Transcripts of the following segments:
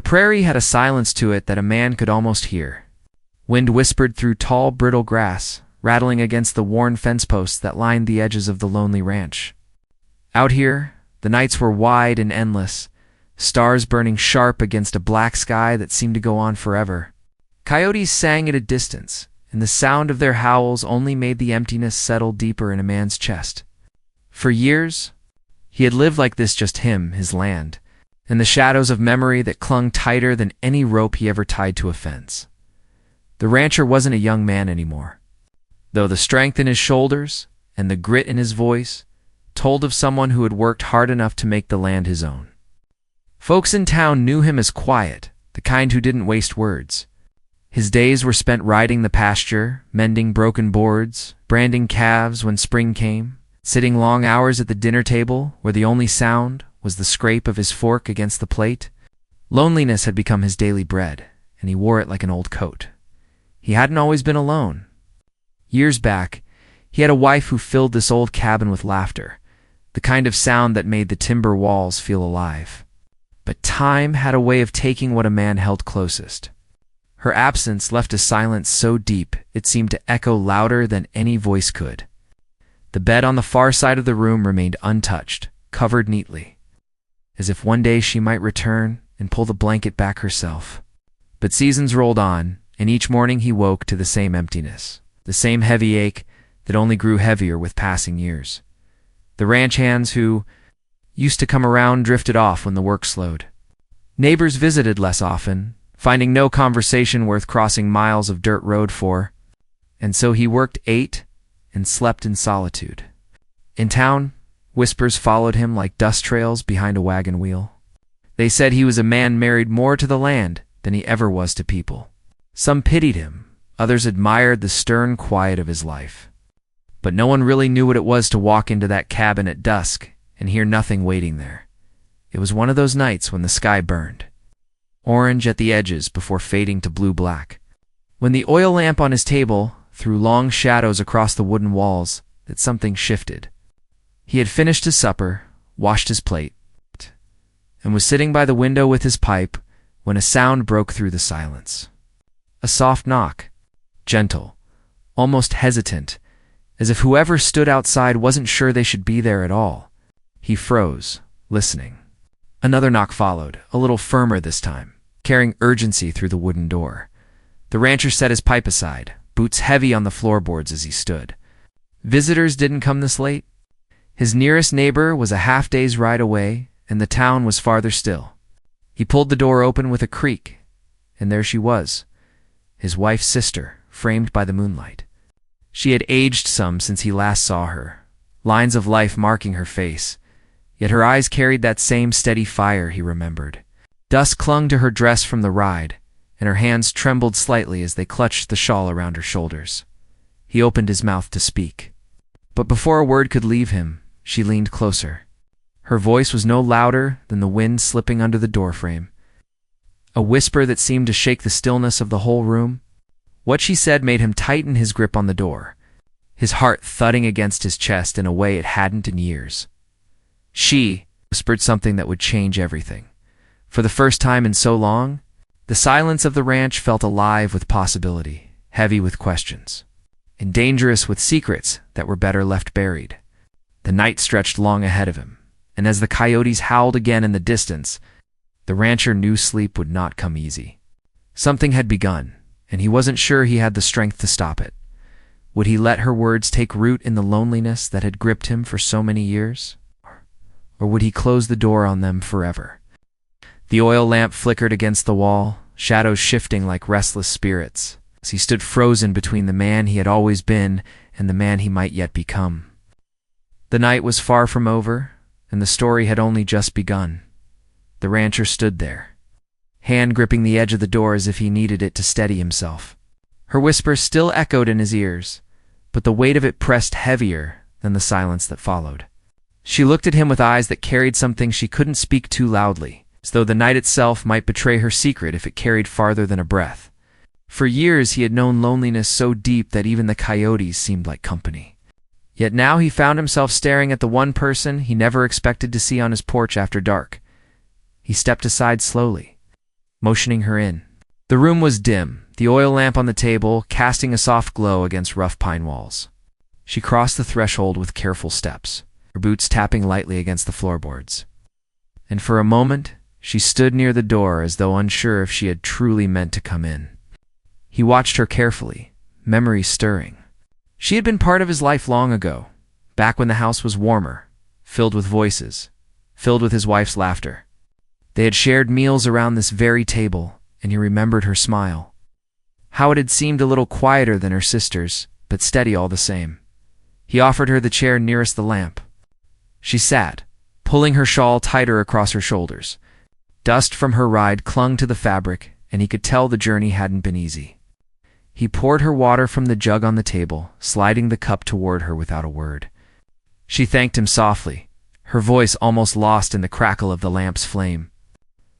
The prairie had a silence to it that a man could almost hear. Wind whispered through tall, brittle grass, rattling against the worn fence posts that lined the edges of the lonely ranch. Out here, the nights were wide and endless, stars burning sharp against a black sky that seemed to go on forever. Coyotes sang at a distance, and the sound of their howls only made the emptiness settle deeper in a man's chest. For years, he had lived like this, just him, his land, and the shadows of memory that clung tighter than any rope he ever tied to a fence. The rancher wasn't a young man anymore, though the strength in his shoulders and the grit in his voice told of someone who had worked hard enough to make the land his own. Folks in town knew him as quiet, the kind who didn't waste words. His days were spent riding the pasture, mending broken boards, branding calves when spring came, sitting long hours at the dinner table where the only sound was the scrape of his fork against the plate. Loneliness had become his daily bread, and he wore it like an old coat. He hadn't always been alone. Years back, he had a wife who filled this old cabin with laughter, the kind of sound that made the timber walls feel alive. But time had a way of taking what a man held closest. Her absence left a silence so deep it seemed to echo louder than any voice could. The bed on the far side of the room remained untouched, covered neatly, as if one day she might return and pull the blanket back herself. But seasons rolled on, and each morning he woke to the same emptiness, the same heavy ache that only grew heavier with passing years. The ranch hands who used to come around drifted off when the work slowed. Neighbors visited less often, finding no conversation worth crossing miles of dirt road for, and so he worked, ate, and slept in solitude. In town, whispers followed him like dust trails behind a wagon wheel. They said he was a man married more to the land than he ever was to people. Some pitied him, others admired the stern quiet of his life. But no one really knew what it was to walk into that cabin at dusk and hear nothing waiting there. It was one of those nights when the sky burned, orange at the edges before fading to blue-black. When the oil lamp on his table threw long shadows across the wooden walls, that something shifted. He had finished his supper, washed his plate, and was sitting by the window with his pipe when a sound broke through the silence. A soft knock, gentle, almost hesitant, as if whoever stood outside wasn't sure they should be there at all. He froze, listening. Another knock followed, a little firmer this time, carrying urgency through the wooden door. The rancher set his pipe aside, boots heavy on the floorboards as he stood. Visitors didn't come this late. His nearest neighbor was a half-day's ride away, and the town was farther still. He pulled the door open with a creak, and there she was, his wife's sister, framed by the moonlight. She had aged some since he last saw her, lines of life marking her face, yet her eyes carried that same steady fire he remembered. Dust clung to her dress from the ride, and her hands trembled slightly as they clutched the shawl around her shoulders. He opened his mouth to speak, but before a word could leave him, she leaned closer. Her voice was no louder than the wind slipping under the doorframe, a whisper that seemed to shake the stillness of the whole room. What she said made him tighten his grip on the door, his heart thudding against his chest in a way it hadn't in years. She whispered something that would change everything. For the first time in so long, the silence of the ranch felt alive with possibility, heavy with questions, and dangerous with secrets that were better left buried. The night stretched long ahead of him, and as the coyotes howled again in the distance, the rancher knew sleep would not come easy. Something had begun, and he wasn't sure he had the strength to stop it. Would he let her words take root in the loneliness that had gripped him for so many years? Or would he close the door on them forever? The oil lamp flickered against the wall, shadows shifting like restless spirits, as he stood frozen between the man he had always been and the man he might yet become. The night was far from over, and the story had only just begun. The rancher stood there, hand gripping the edge of the door as if he needed it to steady himself. Her whisper still echoed in his ears, but the weight of it pressed heavier than the silence that followed. She looked at him with eyes that carried something she couldn't speak too loudly, as though the night itself might betray her secret if it carried farther than a breath. For years he had known loneliness so deep that even the coyotes seemed like company. Yet now he found himself staring at the one person he never expected to see on his porch after dark. He stepped aside slowly, motioning her in. The room was dim, the oil lamp on the table casting a soft glow against rough pine walls. She crossed the threshold with careful steps, her boots tapping lightly against the floorboards. And for a moment, she stood near the door as though unsure if she had truly meant to come in. He watched her carefully, memories stirring. She had been part of his life long ago, back when the house was warmer, filled with voices, filled with his wife's laughter. They had shared meals around this very table, and he remembered her smile. How it had seemed a little quieter than her sister's, but steady all the same. He offered her the chair nearest the lamp. She sat, pulling her shawl tighter across her shoulders. Dust from her ride clung to the fabric, and he could tell the journey hadn't been easy. He poured her water from the jug on the table, sliding the cup toward her without a word. She thanked him softly, her voice almost lost in the crackle of the lamp's flame.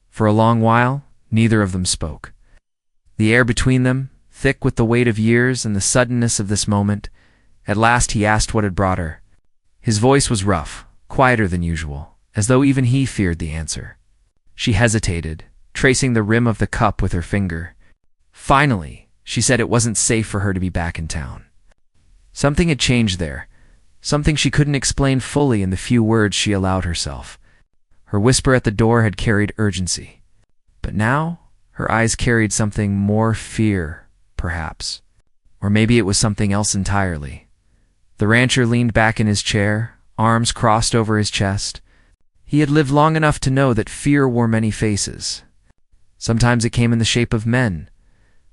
For a long while, neither of them spoke. The air between them, thick with the weight of years and the suddenness of this moment. At last he asked what had brought her. His voice was rough, quieter than usual, as though even he feared the answer. She hesitated, tracing the rim of the cup with her finger. Finally, she said it wasn't safe for her to be back in town. Something had changed there, something she couldn't explain fully in the few words she allowed herself. Her whisper at the door had carried urgency. But now, her eyes carried something more, fear, perhaps. Or maybe it was something else entirely. The rancher leaned back in his chair, arms crossed over his chest. He had lived long enough to know that fear wore many faces. Sometimes it came in the shape of men,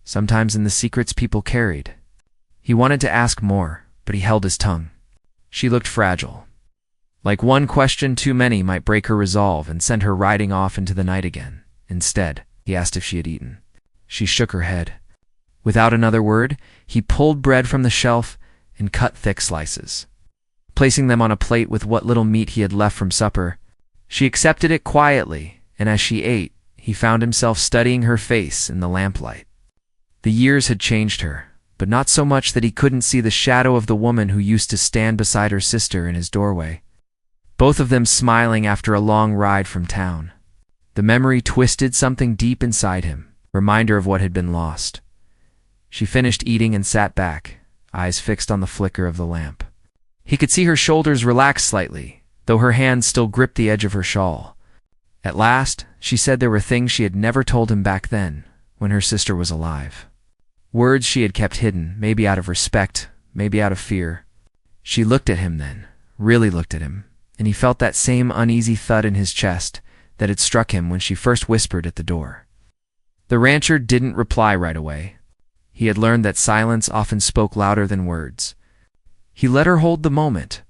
sometimes in the secrets people carried. He wanted to ask more, but he held his tongue. She looked fragile. Like one question too many might break her resolve and send her riding off into the night again. Instead, he asked if she had eaten. She shook her head. Without another word, he pulled bread from the shelf and cut thick slices. Placing them on a plate with what little meat he had left from supper, she accepted it quietly, and as she ate, he found himself studying her face in the lamplight. The years had changed her, but not so much that he couldn't see the shadow of the woman who used to stand beside her sister in his doorway. Both of them smiling after a long ride from town. The memory twisted something deep inside him, reminder of what had been lost. She finished eating and sat back, eyes fixed on the flicker of the lamp. He could see her shoulders relax slightly, though her hands still gripped the edge of her shawl. At last, she said there were things she had never told him back then, when her sister was alive. Words she had kept hidden, maybe out of respect, maybe out of fear. She looked at him then, really looked at him, and he felt that same uneasy thud in his chest that had struck him when she first whispered at the door. The rancher didn't reply right away. He had learned that silence often spoke louder than words. He let her hold the moment,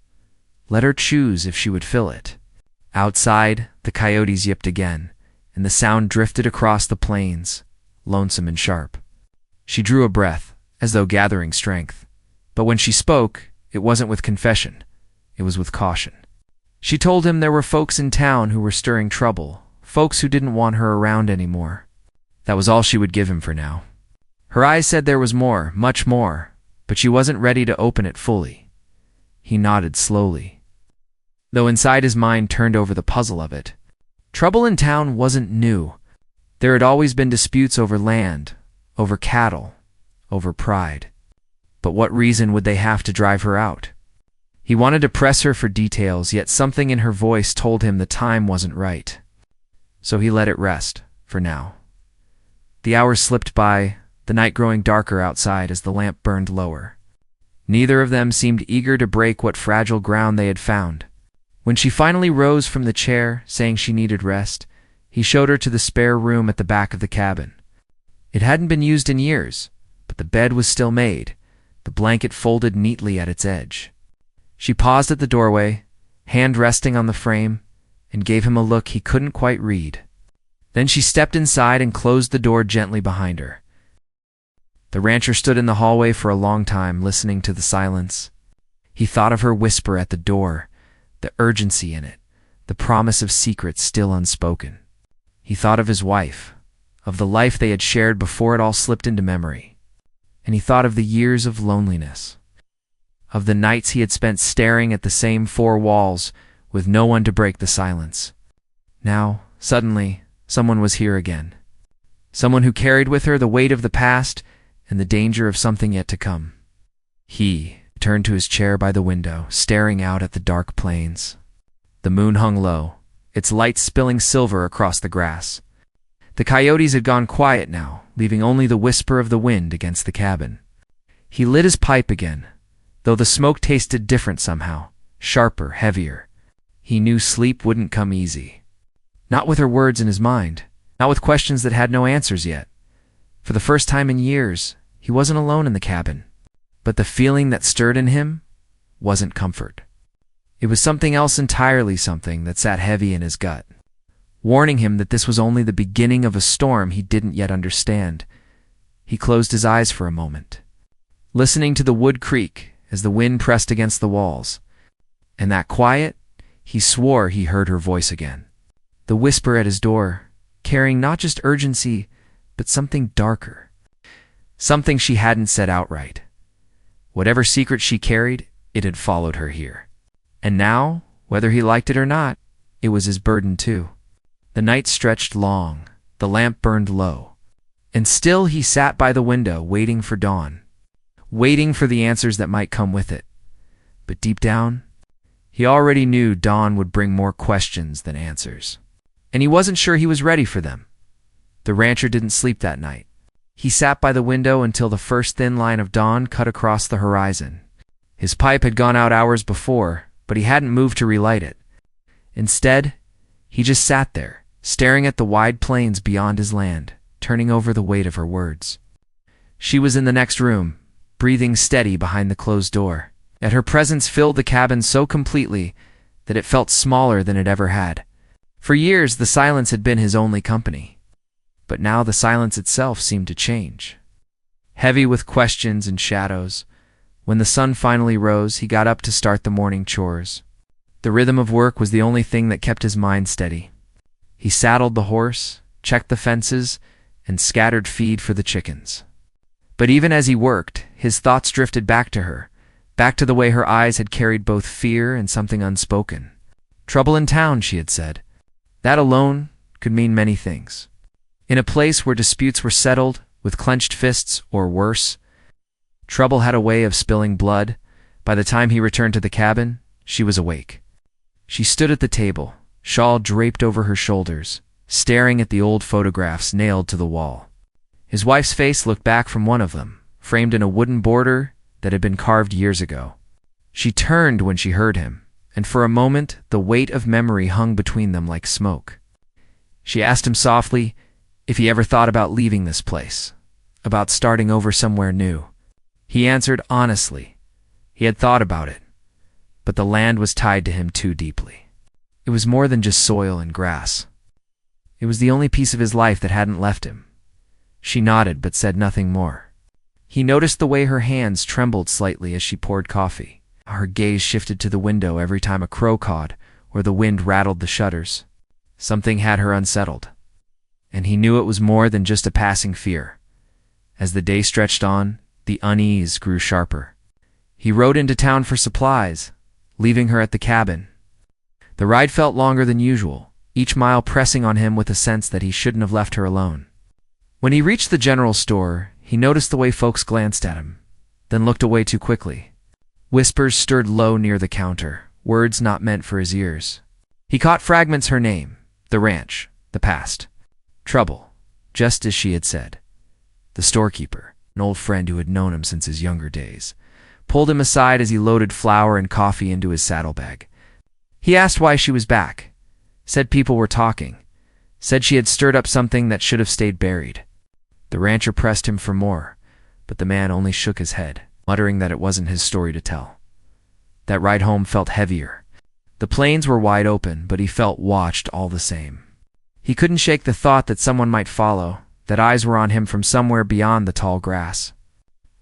let her choose if she would fill it. Outside, the coyotes yipped again, and the sound drifted across the plains, lonesome and sharp. She drew a breath, as though gathering strength. But when she spoke, it wasn't with confession. It was with caution. She told him there were folks in town who were stirring trouble, folks who didn't want her around anymore. That was all she would give him for now. Her eyes said there was more, much more, but she wasn't ready to open it fully. He nodded slowly, though inside his mind turned over the puzzle of it. Trouble in town wasn't new. There had always been disputes over land, over cattle, over pride. But what reason would they have to drive her out? He wanted to press her for details, yet something in her voice told him the time wasn't right. So he let it rest, for now. The hours slipped by, the night growing darker outside as the lamp burned lower. Neither of them seemed eager to break what fragile ground they had found. When she finally rose from the chair, saying she needed rest, he showed her to the spare room at the back of the cabin. It hadn't been used in years, but the bed was still made, the blanket folded neatly at its edge. She paused at the doorway, hand resting on the frame, and gave him a look he couldn't quite read. Then she stepped inside and closed the door gently behind her. The rancher stood in the hallway for a long time, listening to the silence. He thought of her whisper at the door, the urgency in it, the promise of secrets still unspoken. He thought of his wife, of the life they had shared before it all slipped into memory. And he thought of the years of loneliness, of the nights he had spent staring at the same four walls with no one to break the silence. Now, suddenly, someone was here again. someone who carried with her the weight of the past and the danger of something yet to come. He turned to his chair by the window, staring out at the dark plains. The moon hung low, its light spilling silver across the grass. The coyotes had gone quiet now, leaving only the whisper of the wind against the cabin. He lit his pipe again, though the smoke tasted different somehow, sharper, heavier. He knew sleep wouldn't come easy. Not with her words in his mind, not with questions that had no answers yet. For the first time in years, he wasn't alone in the cabin. But the feeling that stirred in him wasn't comfort. It was something else entirely, something that sat heavy in his gut, warning him that this was only the beginning of a storm he didn't yet understand. He closed his eyes for a moment, listening to the wood creak as the wind pressed against the walls. And that quiet, he swore he heard her voice again. The whisper at his door, carrying not just urgency, but something darker. Something she hadn't said outright. Whatever secret she carried, it had followed her here. And now, whether he liked it or not, it was his burden too. The night stretched long, the lamp burned low, and still he sat by the window waiting for dawn, waiting for the answers that might come with it. But deep down, he already knew dawn would bring more questions than answers, and he wasn't sure he was ready for them. The rancher didn't sleep that night. He sat by the window until the first thin line of dawn cut across the horizon. His pipe had gone out hours before, but he hadn't moved to relight it. Instead, he just sat there, staring at the wide plains beyond his land, turning over the weight of her words. She was in the next room, breathing steady behind the closed door. Yet her presence filled the cabin so completely that it felt smaller than it ever had. For years, the silence had been his only company. But now the silence itself seemed to change. Heavy with questions and shadows, when the sun finally rose, he got up to start the morning chores. The rhythm of work was the only thing that kept his mind steady. He saddled the horse, checked the fences, and scattered feed for the chickens. But even as he worked, his thoughts drifted back to her, back to the way her eyes had carried both fear and something unspoken. Trouble in town, she had said. That alone could mean many things. In a place where disputes were settled with clenched fists or worse, trouble had a way of spilling blood. By the time he returned to the cabin, she was awake. She stood at the table, shawl draped over her shoulders, staring at the old photographs nailed to the wall. His wife's face looked back from one of them, framed in a wooden border that had been carved years ago. She turned when she heard him, and for a moment the weight of memory hung between them like smoke. She asked him softly if he ever thought about leaving this place, about starting over somewhere new. He answered honestly. He had thought about it, but the land was tied to him too deeply. It was more than just soil and grass. It was the only piece of his life that hadn't left him. She nodded but said nothing more. He noticed the way her hands trembled slightly as she poured coffee. Her gaze shifted to the window every time a crow cawed or the wind rattled the shutters. Something had her unsettled. And he knew it was more than just a passing fear. As the day stretched on, the unease grew sharper. He rode into town for supplies, leaving her at the cabin. The ride felt longer than usual, each mile pressing on him with a sense that he shouldn't have left her alone. When he reached the general store, he noticed the way folks glanced at him, then looked away too quickly. Whispers stirred low near the counter, words not meant for his ears. He caught fragments: her name, the ranch, the past. Trouble, just as she had said. The storekeeper, an old friend who had known him since his younger days, pulled him aside as he loaded flour and coffee into his saddlebag. He asked why she was back, said people were talking, said she had stirred up something that should have stayed buried. The rancher pressed him for more, but the man only shook his head, muttering that it wasn't his story to tell. That ride home felt heavier. The plains were wide open, but he felt watched all the same. He couldn't shake the thought that someone might follow, that eyes were on him from somewhere beyond the tall grass.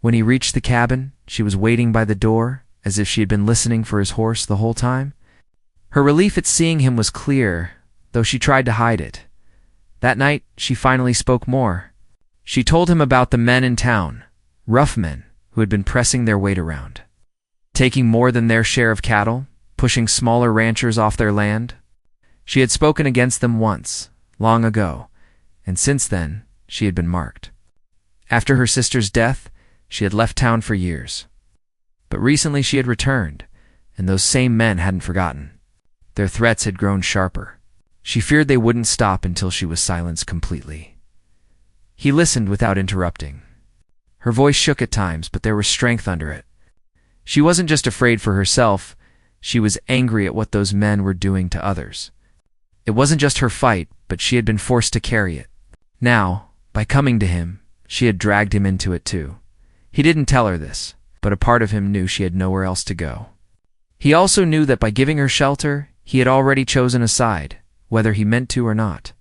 When he reached the cabin, she was waiting by the door, as if she had been listening for his horse the whole time. Her relief at seeing him was clear, though she tried to hide it. That night, she finally spoke more. She told him about the men in town, rough men who had been pressing their weight around, taking more than their share of cattle, pushing smaller ranchers off their land. She had spoken against them once, long ago, and since then, she had been marked. After her sister's death, she had left town for years. But recently she had returned, and those same men hadn't forgotten. Their threats had grown sharper. She feared they wouldn't stop until she was silenced completely. He listened without interrupting. Her voice shook at times, but there was strength under it. She wasn't just afraid for herself, she was angry at what those men were doing to others. It wasn't just her fight, but she had been forced to carry it. Now, by coming to him, she had dragged him into it too. He didn't tell her this, but a part of him knew she had nowhere else to go. He also knew that by giving her shelter, he had already chosen a side, whether he meant to or not.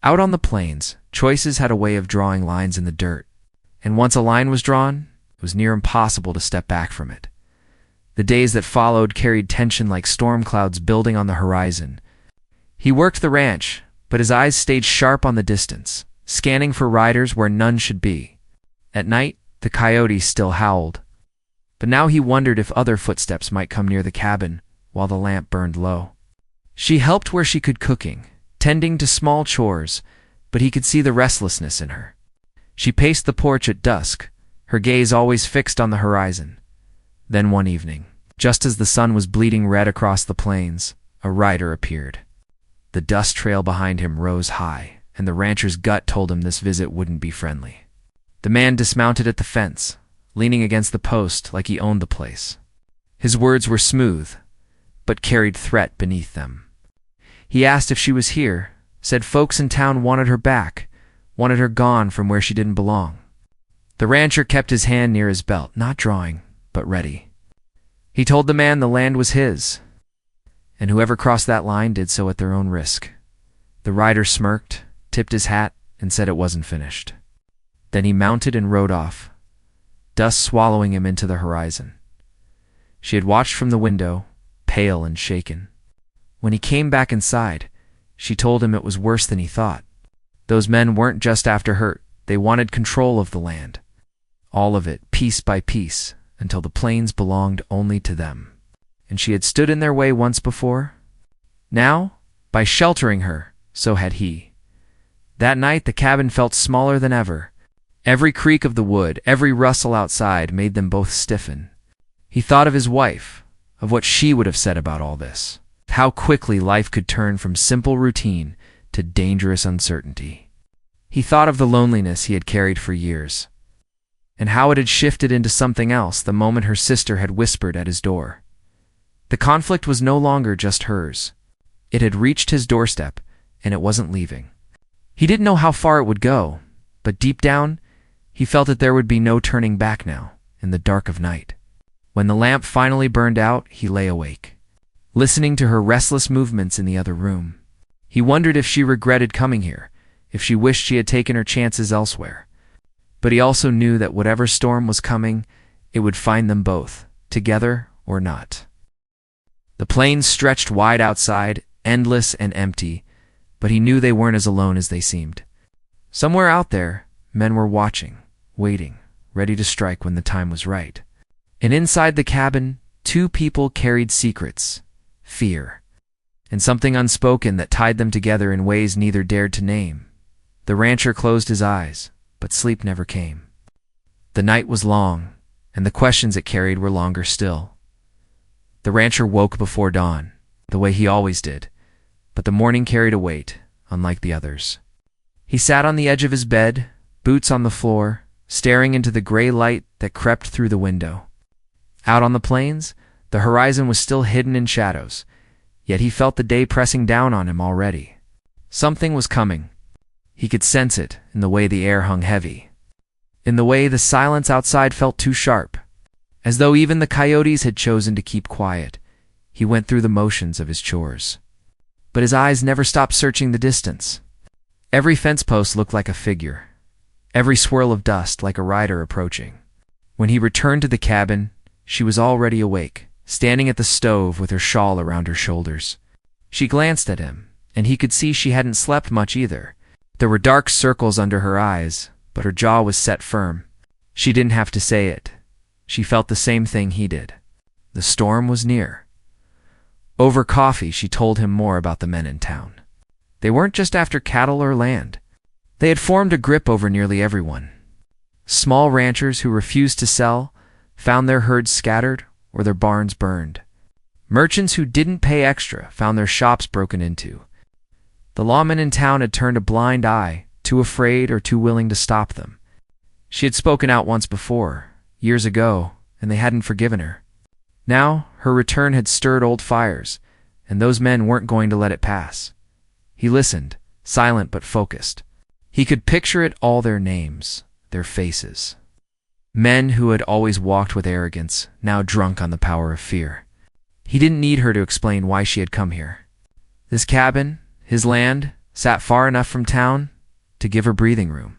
Out on the plains, choices had a way of drawing lines in the dirt, and once a line was drawn, it was near impossible to step back from it. The days that followed carried tension like storm clouds building on the horizon. He worked the ranch, but his eyes stayed sharp on the distance, scanning for riders where none should be. At night, the coyotes still howled, but now he wondered if other footsteps might come near the cabin while the lamp burned low. She helped where she could, cooking, tending to small chores, but he could see the restlessness in her. She paced the porch at dusk, her gaze always fixed on the horizon. Then one evening, just as the sun was bleeding red across the plains, a rider appeared. The dust trail behind him rose high, and the rancher's gut told him this visit wouldn't be friendly. The man dismounted at the fence, leaning against the post like he owned the place. His words were smooth, but carried threat beneath them. He asked if she was here, said folks in town wanted her back, wanted her gone from where she didn't belong. The rancher kept his hand near his belt, not drawing, but ready. He told the man the land was his, and whoever crossed that line did so at their own risk. The rider smirked, tipped his hat, and said it wasn't finished. Then he mounted and rode off, dust swallowing him into the horizon. She had watched from the window, pale and shaken. When he came back inside, she told him it was worse than he thought. Those men weren't just after her, they wanted control of the land. All of it, piece by piece, until the plains belonged only to them. And she had stood in their way once before. Now, by sheltering her, so had he. That night the cabin felt smaller than ever. Every creak of the wood, every rustle outside made them both stiffen. He thought of his wife, of what she would have said about all this. How quickly life could turn from simple routine to dangerous uncertainty. He thought of the loneliness he had carried for years, and how it had shifted into something else the moment her sister had whispered at his door. The conflict was no longer just hers. It had reached his doorstep, and it wasn't leaving. He didn't know how far it would go, but deep down, he felt that there would be no turning back now, in the dark of night. When the lamp finally burned out, he lay awake, listening to her restless movements in the other room. He wondered if she regretted coming here, if she wished she had taken her chances elsewhere. But he also knew that whatever storm was coming, it would find them both, together or not. The plains stretched wide outside, endless and empty, but he knew they weren't as alone as they seemed. Somewhere out there, men were watching, waiting, ready to strike when the time was right. And inside the cabin, two people carried secrets, fear, and something unspoken that tied them together in ways neither dared to name. The rancher closed his eyes, but sleep never came. The night was long, and the questions it carried were longer still. The rancher woke before dawn, the way he always did, but the morning carried a weight, unlike the others. He sat on the edge of his bed, boots on the floor, staring into the gray light that crept through the window. Out on the plains, the horizon was still hidden in shadows, yet he felt the day pressing down on him already. Something was coming. He could sense it in the way the air hung heavy, in the way the silence outside felt too sharp. As though even the coyotes had chosen to keep quiet, he went through the motions of his chores. But his eyes never stopped searching the distance. Every fence post looked like a figure, every swirl of dust like a rider approaching. When he returned to the cabin, she was already awake, standing at the stove with her shawl around her shoulders. She glanced at him, and he could see she hadn't slept much either. There were dark circles under her eyes, but her jaw was set firm. She didn't have to say it. She felt the same thing he did. The storm was near. Over coffee, she told him more about the men in town. They weren't just after cattle or land. They had formed a grip over nearly everyone. Small ranchers who refused to sell found their herds scattered or their barns burned. Merchants who didn't pay extra found their shops broken into. The lawmen in town had turned a blind eye, too afraid or too willing to stop them. She had spoken out once before, years ago, and they hadn't forgiven her. Now, her return had stirred old fires, and those men weren't going to let it pass. He listened, silent but focused. He could picture it all: their names, their faces. Men who had always walked with arrogance, now drunk on the power of fear. He didn't need her to explain why she had come here. This cabin, his land, sat far enough from town to give her breathing room.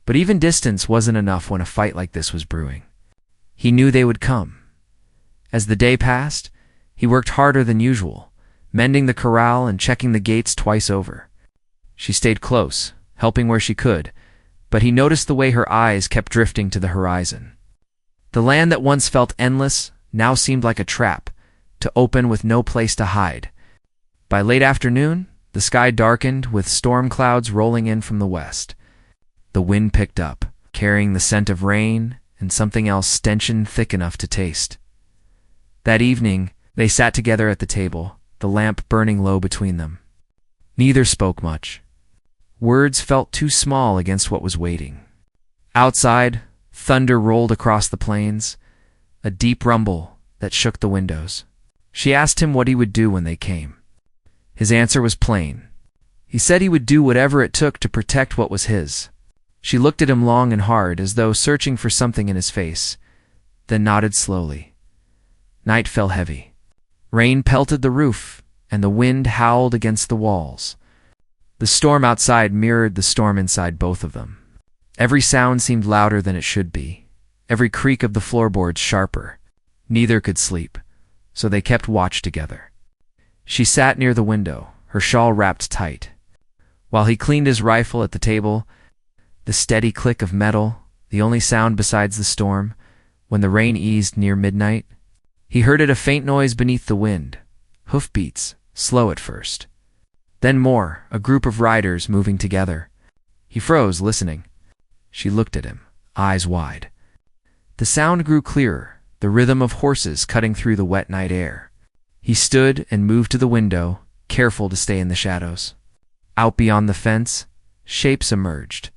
But even distance wasn't enough when a fight like this was brewing. He knew they would come. As the day passed, he worked harder than usual, mending the corral and checking the gates twice over. She stayed close, helping where she could, but he noticed the way her eyes kept drifting to the horizon. The land that once felt endless now seemed like a trap, to open with no place to hide. By late afternoon, the sky darkened with storm clouds rolling in from the west. The wind picked up, carrying the scent of rain and something else stench and thick enough to taste. That evening, they sat together at the table, the lamp burning low between them. Neither spoke much. Words felt too small against what was waiting. Outside, thunder rolled across the plains, a deep rumble that shook the windows. She asked him what he would do when they came. His answer was plain. He said he would do whatever it took to protect what was his. She looked at him long and hard, as though searching for something in his face, then nodded slowly. Night fell heavy. Rain pelted the roof, and the wind howled against the walls. The storm outside mirrored the storm inside both of them. Every sound seemed louder than it should be, every creak of the floorboards sharper. Neither could sleep, so they kept watch together. She sat near the window, her shawl wrapped tight. While he cleaned his rifle at the table, the steady click of metal, the only sound besides the storm, when the rain eased near midnight, he heard it, a faint noise beneath the wind, hoofbeats, slow at first. Then more, a group of riders moving together. He froze, listening. She looked at him, eyes wide. The sound grew clearer, the rhythm of horses cutting through the wet night air. He stood and moved to the window, careful to stay in the shadows. Out beyond the fence, shapes emerged.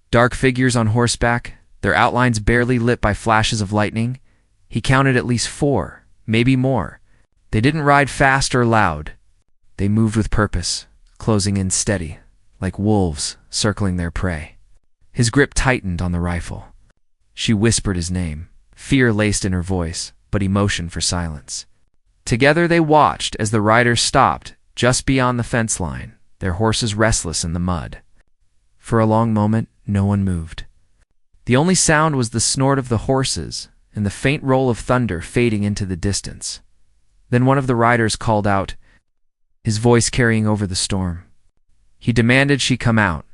Dark figures on horseback, their outlines barely lit by flashes of lightning. He counted at least 4, maybe more. They didn't ride fast or loud. They moved with purpose, closing in steady, like wolves circling their prey. His grip tightened on the rifle. She whispered his name, fear laced in her voice, but emotion for silence. Together they watched as the riders stopped just beyond the fence line, their horses restless in the mud. For a long moment, no one moved. The only sound was the snort of the horses and the faint roll of thunder fading into the distance. Then one of the riders called out, his voice carrying over the storm. He demanded she come out,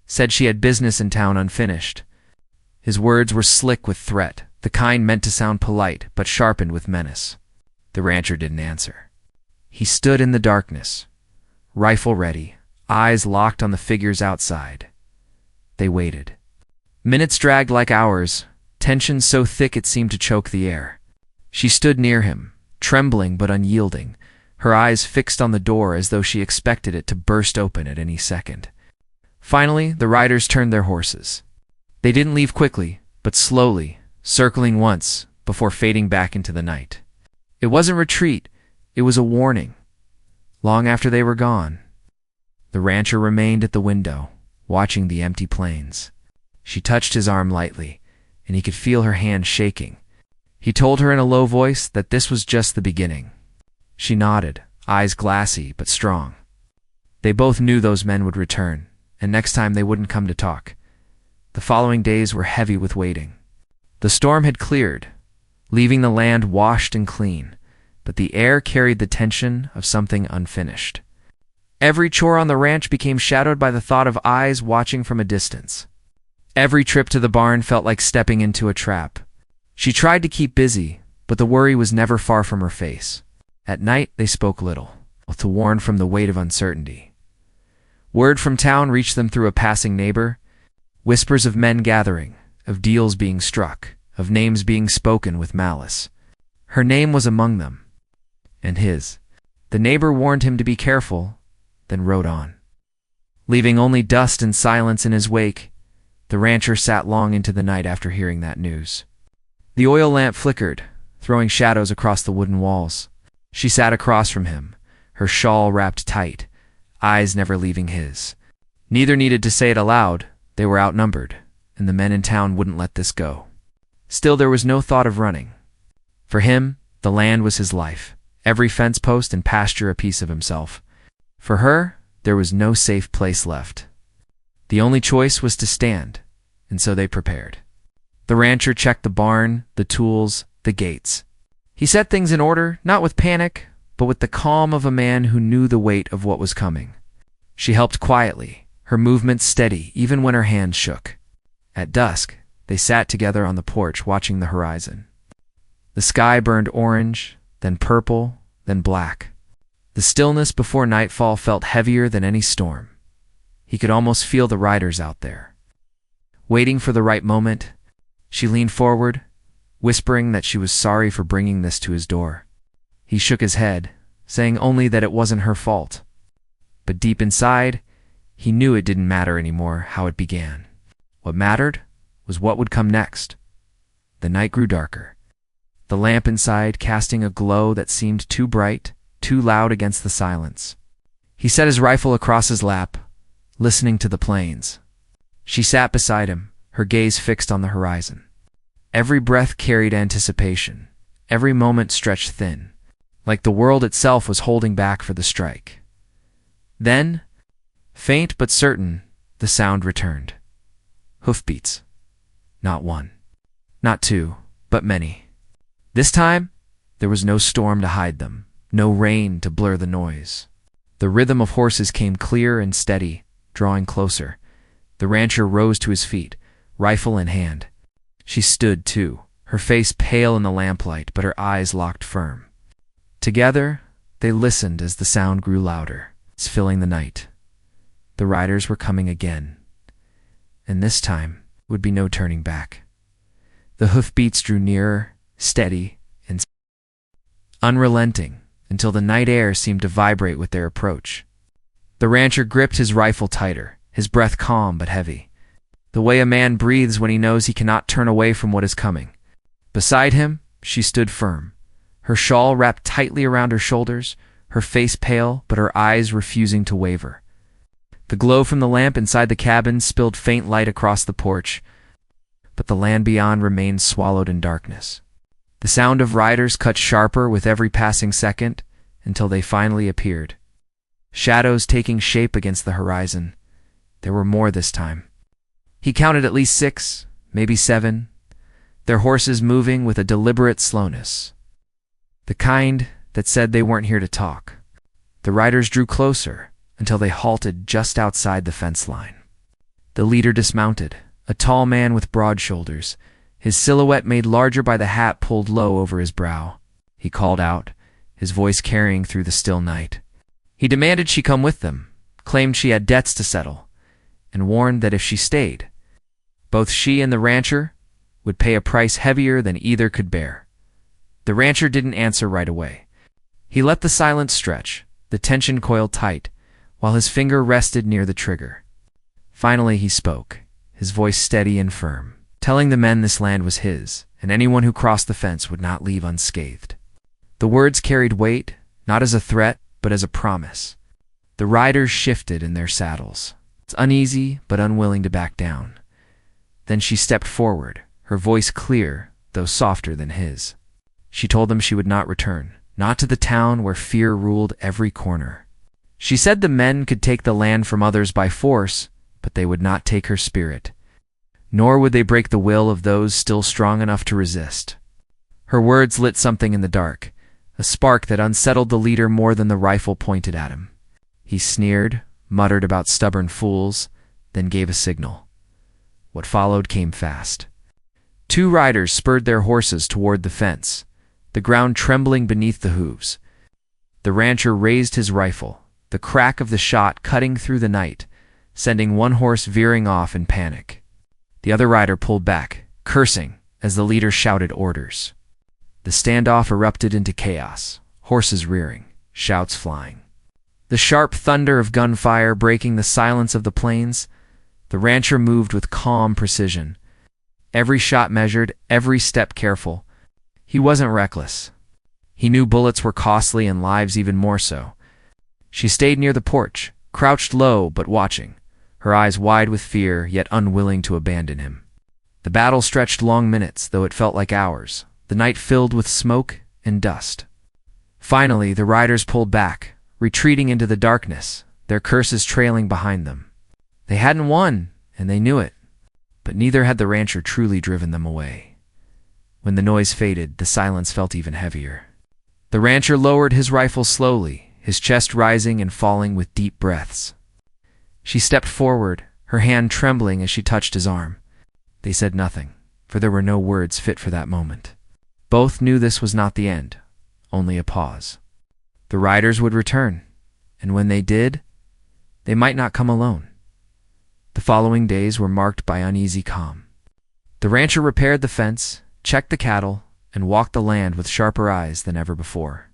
said she had business in town unfinished. His words were slick with threat, the kind meant to sound polite but sharpened with menace. The rancher didn't answer. He stood in the darkness, rifle ready, eyes locked on the figures outside. They waited. Minutes dragged like hours, tension so thick it seemed to choke the air. She stood near him, trembling but unyielding, her eyes fixed on the door as though she expected it to burst open at any second. Finally, the riders turned their horses. They didn't leave quickly, but slowly, circling once before fading back into the night. It wasn't retreat, it was a warning. Long after they were gone, the rancher remained at the window, watching the empty plains. She touched his arm lightly, and he could feel her hand shaking. He told her in a low voice that this was just the beginning. She nodded, eyes glassy but strong. They both knew those men would return, and next time they wouldn't come to talk. The following days were heavy with waiting. The storm had cleared, leaving the land washed and clean, but the air carried the tension of something unfinished. Every chore on the ranch became shadowed by the thought of eyes watching from a distance. Every trip to the barn felt like stepping into a trap. She tried to keep busy, but the worry was never far from her face. At night, they spoke little, to warn from the weight of uncertainty. Word from town reached them through a passing neighbor. Whispers of men gathering, of deals being struck, of names being spoken with malice. Her name was among them, and his. The neighbor warned him to be careful, then rode on. Leaving only dust and silence in his wake, the rancher sat long into the night after hearing that news. The oil lamp flickered, throwing shadows across the wooden walls. She sat across from him, her shawl wrapped tight, eyes never leaving his. Neither needed to say it aloud. They were outnumbered, and the men in town wouldn't let this go. Still, there was no thought of running. For him, the land was his life, every fence post and pasture a piece of himself. For her, there was no safe place left. The only choice was to stand, and so they prepared. The rancher checked the barn, the tools, the gates. He set things in order, not with panic, but with the calm of a man who knew the weight of what was coming. She helped quietly, her movements steady even when her hands shook. At dusk, they sat together on the porch watching the horizon. The sky burned orange, then purple, then black. The stillness before nightfall felt heavier than any storm. He could almost feel the riders out there. Waiting for the right moment, she leaned forward, whispering that she was sorry for bringing this to his door. He shook his head, saying only that it wasn't her fault. But deep inside, he knew it didn't matter anymore how it began. What mattered was what would come next. The night grew darker, the lamp inside casting a glow that seemed too bright, too loud against the silence. He set his rifle across his lap, listening to the plains. She sat beside him, her gaze fixed on the horizon. Every breath carried anticipation, every moment stretched thin, like the world itself was holding back for the strike. Then, faint but certain, the sound returned. Hoofbeats. Not one, not two, but many. This time, there was no storm to hide them, no rain to blur the noise. The rhythm of horses came clear and steady, drawing closer. The rancher rose to his feet, rifle in hand. She stood, too, her face pale in the lamplight, but her eyes locked firm. Together, they listened as the sound grew louder, filling the night. The riders were coming again, and this time would be no turning back. The hoofbeats drew nearer, steady and unrelenting, until the night air seemed to vibrate with their approach. The rancher gripped his rifle tighter, his breath calm but heavy, the way a man breathes when he knows he cannot turn away from what is coming. Beside him, she stood firm, her shawl wrapped tightly around her shoulders, her face pale but her eyes refusing to waver. The glow from the lamp inside the cabin spilled faint light across the porch, but the land beyond remained swallowed in darkness. The sound of riders cut sharper with every passing second until they finally appeared. Shadows taking shape against the horizon. There were more this time. He counted at least 6, maybe 7, their horses moving with a deliberate slowness. The kind that said they weren't here to talk. The riders drew closer until they halted just outside the fence line. The leader dismounted, a tall man with broad shoulders, his silhouette made larger by the hat pulled low over his brow. He called out, his voice carrying through the still night. He demanded she come with them, claimed she had debts to settle, and warned that if she stayed, both she and the rancher would pay a price heavier than either could bear. The rancher didn't answer right away. He let the silence stretch, the tension coiled tight, while his finger rested near the trigger. Finally he spoke, his voice steady and firm, telling the men this land was his, and anyone who crossed the fence would not leave unscathed. The words carried weight, not as a threat, but as a promise. The riders shifted in their saddles, uneasy but unwilling to back down. Then she stepped forward, her voice clear, though softer than his. She told them she would not return, not to the town where fear ruled every corner. She said the men could take the land from others by force, but they would not take her spirit. Nor would they break the will of those still strong enough to resist. Her words lit something in the dark, a spark that unsettled the leader more than the rifle pointed at him. He sneered, muttered about stubborn fools, then gave a signal. What followed came fast. 2 riders spurred their horses toward the fence, the ground trembling beneath the hooves. The rancher raised his rifle, the crack of the shot cutting through the night, sending one horse veering off in panic. The other rider pulled back, cursing, as the leader shouted orders. The standoff erupted into chaos, horses rearing, shouts flying. The sharp thunder of gunfire breaking the silence of the plains. The rancher moved with calm precision. Every shot measured, every step careful. He wasn't reckless. He knew bullets were costly and lives even more so. She stayed near the porch, crouched low but watching, her eyes wide with fear yet unwilling to abandon him. The battle stretched long minutes, though it felt like hours, the night filled with smoke and dust. Finally, the riders pulled back, retreating into the darkness, their curses trailing behind them. They hadn't won, and they knew it, but neither had the rancher truly driven them away. When the noise faded, the silence felt even heavier. The rancher lowered his rifle slowly, his chest rising and falling with deep breaths. She stepped forward, her hand trembling as she touched his arm. They said nothing, for there were no words fit for that moment. Both knew this was not the end, only a pause. The riders would return, and when they did, they might not come alone. The following days were marked by uneasy calm. The rancher repaired the fence, checked the cattle, and walked the land with sharper eyes than ever before.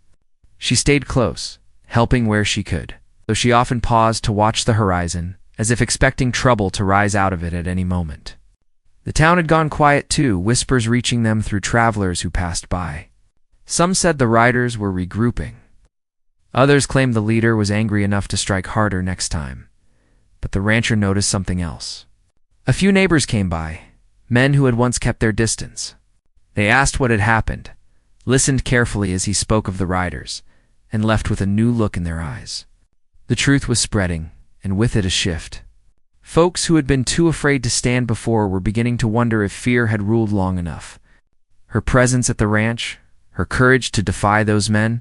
She stayed close, helping where she could, though she often paused to watch the horizon, as if expecting trouble to rise out of it at any moment. The town had gone quiet too, whispers reaching them through travelers who passed by. Some said the riders were regrouping. Others claimed the leader was angry enough to strike harder next time. But the rancher noticed something else. A few neighbors came by, men who had once kept their distance. They asked what had happened, listened carefully as he spoke of the riders, and left with a new look in their eyes. The truth was spreading, and with it a shift. Folks who had been too afraid to stand before were beginning to wonder if fear had ruled long enough. Her presence at the ranch, her courage to defy those men,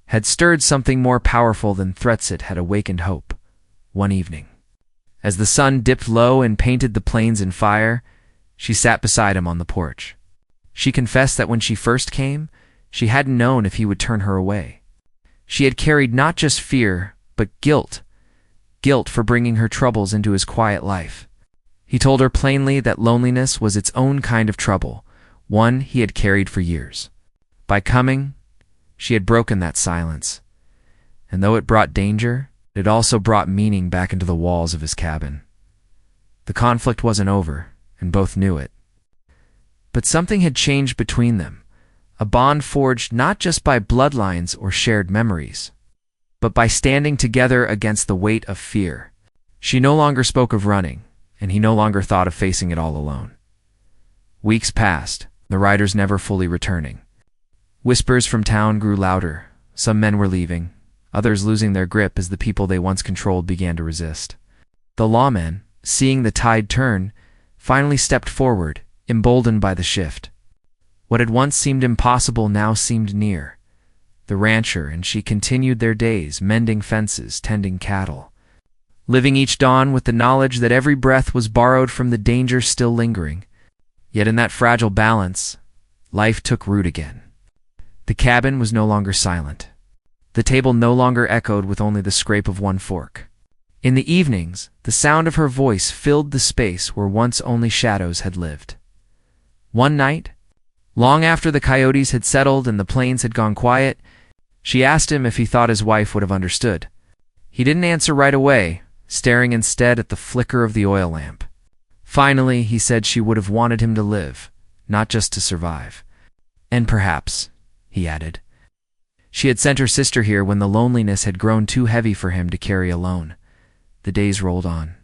had stirred something more powerful than threats. It had awakened hope. One evening, as the sun dipped low and painted the plains in fire, she sat beside him on the porch. She confessed that when she first came, she hadn't known if he would turn her away. She had carried not just fear, but guilt for bringing her troubles into his quiet life. He told her plainly that loneliness was its own kind of trouble, one he had carried for years. By coming, she had broken that silence, and though it brought danger, it also brought meaning back into the walls of his cabin. The conflict wasn't over, and both knew it. But something had changed between them, a bond forged not just by bloodlines or shared memories, but by standing together against the weight of fear. She no longer spoke of running, and he no longer thought of facing it all alone. Weeks passed, the riders never fully returning. Whispers from town grew louder. Some men were leaving, others losing their grip as the people they once controlled began to resist. The lawmen, seeing the tide turn, finally stepped forward, emboldened by the shift. What had once seemed impossible now seemed near. The rancher and she continued their days, mending fences, tending cattle, living each dawn with the knowledge that every breath was borrowed from the danger still lingering. Yet in that fragile balance, life took root again. The cabin was no longer silent. The table no longer echoed with only the scrape of one fork. In the evenings, the sound of her voice filled the space where once only shadows had lived. One night, long after the coyotes had settled and the plains had gone quiet, she asked him if he thought his wife would have understood. He didn't answer right away, staring instead at the flicker of the oil lamp. Finally, he said she would have wanted him to live, not just to survive. And perhaps, he added, she had sent her sister here when the loneliness had grown too heavy for him to carry alone. The days rolled on,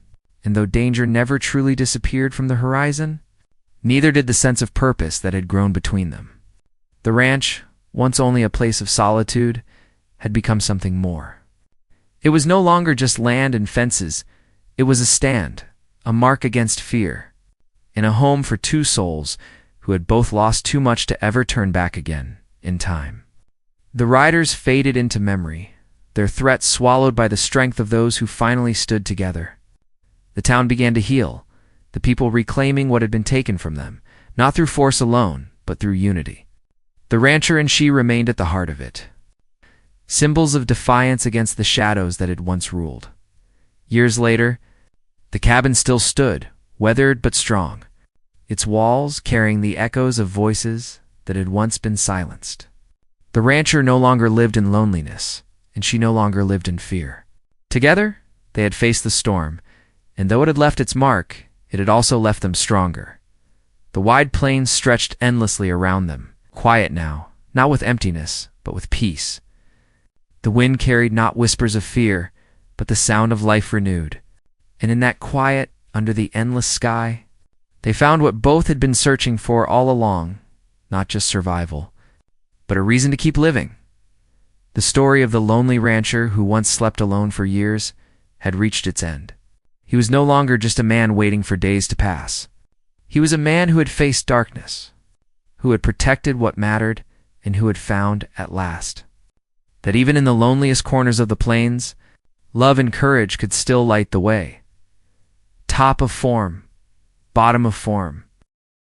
and though danger never truly disappeared from the horizon, neither did the sense of purpose that had grown between them. The ranch, once only a place of solitude, had become something more. It was no longer just land and fences. It was a stand, a mark against fear, and a home for two souls who had both lost too much to ever turn back again in time. The riders faded into memory, their threats swallowed by the strength of those who finally stood together. The town began to heal, the people reclaiming what had been taken from them, not through force alone, but through unity. The rancher and she remained at the heart of it. symbols of defiance against the shadows that had once ruled. Years later, the cabin still stood, weathered but strong, its walls carrying the echoes of voices that had once been silenced. The rancher no longer lived in loneliness, and she no longer lived in fear. Together, they had faced the storm, and though it had left its mark, it had also left them stronger. The wide plains stretched endlessly around them, quiet now, not with emptiness, but with peace. The wind carried not whispers of fear, but the sound of life renewed. And in that quiet, under the endless sky, they found what both had been searching for all along, not just survival, but a reason to keep living. The story of the lonely rancher who once slept alone for years had reached its end. He was no longer just a man waiting for days to pass. He was a man who had faced darkness, who had protected what mattered, and who had found, at last, that even in the loneliest corners of the plains, love and courage could still light the way. Top of form, bottom of form,